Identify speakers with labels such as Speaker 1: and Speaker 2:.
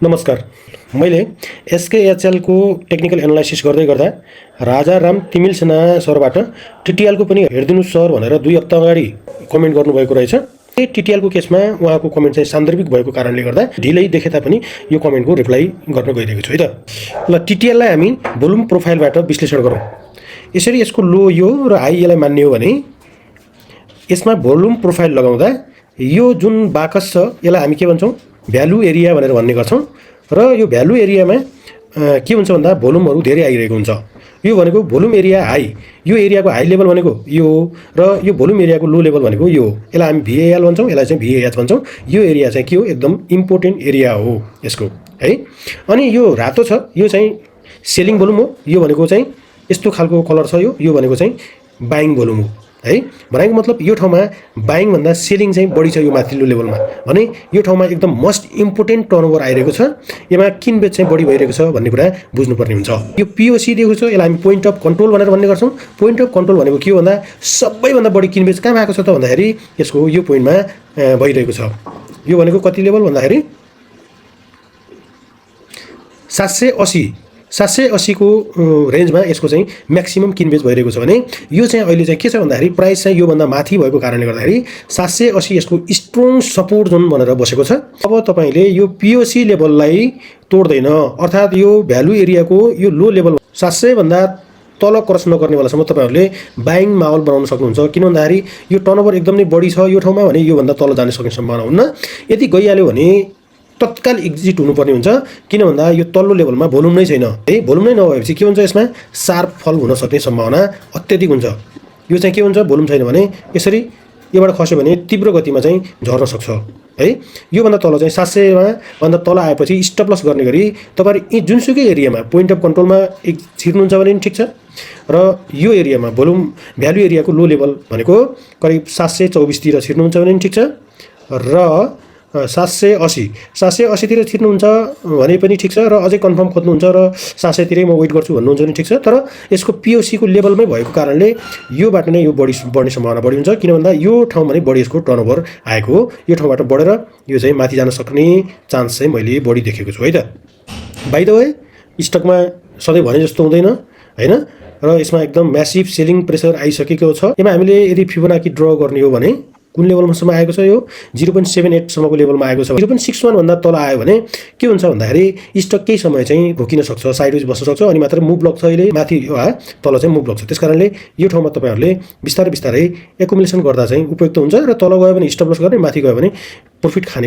Speaker 1: नमस्कार। मैले एसकेएचएल को टेक्निकल एनालाइसिस गर्दै गर्दा राजाराम तिमिल सेना सरबाट टीटीएल को पनि हेर्दिनु सर भनेर 2 हप्ता अगाडि कमेन्ट गर्नुभएको रहेछ। टीटीएल को केसमा उहाँको कमेन्ट चाहिँ सान्दर्भिक भएको कारणले गर्दा ढिलै देखे तापनि यो कमेन्टको रिप्लाई गर्न गइरहेको छु है त। ल टीटीएल लाई हामी भोल्युम प्रोफाइलबाट विश्लेषण गरौँ। यसरी यसको लो यो र हाई यसलाई मान्ने हो भने यसमा भोल्युम प्रोफाइल लगाउँदा यो जुन बाकस छ यसलाई हामी के भन्छौँ भ्यालु एरिया भनेर भन्ने गर्छौँ र यो भ्यालु एरियामा के हुन्छ भन्दा भोल्युमहरु धेरै आइरहेको हुन्छ। यो भनेको भोल्युम एरिया हाई, यो एरियाको हाई लेभल भनेको यो र यो भोल्युम एरियाको लो लेभल भनेको यो। यसलाई हामी VAL भन्छौँ, यसलाई चाहिँ VAH भन्छौँ। यो एरिया चाहिँ के हो एकदम इम्पोर्टेन्ट एरिया हो यसको है। अनि यो रातो छ यो चाहिँ सेलिङ भोल्युम हो। यो भनेको चाहिँ यस्तो खालको कलर छ यो भनेको चाहिँ बाइङ भोल्युम हो है। भनेको मतलब यो ठाउँमा बाइङ भन्दा सेलिङ चाहिँ बढी छ यो माथिल्लो लेभलमा। भने यो ठाउँमा एकदम मोस्ट इम्पोर्टेन्ट टर्नओभर आइरहेको छ। यसमा किनबेच चाहिँ बढी भइरहेको छ भन्ने कुरा बुझ्नुपर्ने हुन्छ। यो POC दिएको छ यसलाई हामी पोइन्ट अफ कन्ट्रोल भनेर भन्ने गर्छौँ। पोइन्ट अफ कन्ट्रोल भनेको के हो भन्दा सबैभन्दा बढी किनबेच कहाँ भएको छ त भन्दाखेरि यसको यो पोइन्टमा भइरहेको छ। यो भनेको कति लेभल भन्दाखेरि 780 को रेन्जमा यसको चाहिँ म्याक्सिमम किनबेच भइरहेको छ भने यो चाहिँ अहिले चाहिँ के छ भन्दाखेरि प्राइस चाहिँ यो भन्दा माथि भएको कारणले गर्दाखेरि 780 यसको स्ट्रङ सपोर्ट जोन भनेर बसेको छ। अब तपाईले यो POC लेभललाई तोड्दैन अर्थात यो भ्यालु एरियाको यो लो लेभल 700 भन्दा तल क्रस नगर्ने बेलासम्म तपाईहरुले बाइङ माहौल बनाउन सक्नुहुन्छ। किन भन्दाखेरि यो टर्नओभर एकदम नै बढी छ यो ठाउँमा भने यो भन्दा तल जान सक्ने सम्भावना हुन्न। यदि गइहाल्यो भने तत्काल एक्जिट हुनुपर्ने हुन्छ। किन भन्दा यो तल्लो लेभलमा भोल्युम नै छैन है। भोल्युम नै नभएपछि के हुन्छ यसमा शार्प फल हुन सक्ने सम्भावना अत्यधिक हुन्छ। यो चाहिँ के हुन्छ भोल्युम छैन भने यसरी योबाट खस्यो भने तीव्र गतिमा चाहिँ झर्न सक्छ है। यो भन्दा तल चाहिँ 700 मा भन्दा तल आएपछि स्टप लस गर्ने गरी तपाईहरु जुनसुकै एरियामा पोइन्ट अफ कन्ट्रोलमा छिर्नुहुन्छ भने ठिक छ र यो एरियामा भोल्युम भ्यालु एरियाको लो लेभल भनेको करिब 724 तिर छिर्नुहुन्छ भने ठिक छ र 780 तिर छिर्नुहुन्छ भने पनि ठिक छ र अझै कन्फर्म खोज्नुहुन्छ र 700 तिरै म वेट गर्छु भन्नुहुन्छ भने ठिक छ। तर यसको POC को लेभलमै भएको कारणले योबाट नै यो बढ्ने सम्भावना बढी हुन्छ। किन भन्दा यो ठाउँमा नै बढी यसको टर्नओभर आएको हो। यो ठाउँबाट बढेर यो चाहिँ माथि जान सक्ने चान्स चाहिँ मैले बढी देखेको छु है त। बाइ द वे स्टकमा सधैँ भने जस्तो हुँदैन हैन र यसमा एकदम म्यासिभ सेलिङ प्रेसर आइसकेको छ। यसमा हामीले यदि फिबोनाकी ड्र गर्ने हो भने कुन लेभलसम्म आएको छ यो 0.78 सम्मको लेभलमा आएको छ। 0.61 भन्दा तल आयो भने के हुन्छ भन्दाखेरि स्टक केही समय चाहिँ रोकिन सक्छ, साइडवेज बस्न सक्छ अनि मात्र मुभ ब्लक छ अहिले माथि तल चाहिँ मुभ ब्लक छ। त्यसकारणले यो ठाउँमा तपाईहरुले बिस्तारै एकुमुलेसन गर्दा चाहिँ उपयुक्त हुन्छ र तल गयो भने स्टप लस गर्ने, माथि गयो भने प्रफिट खाने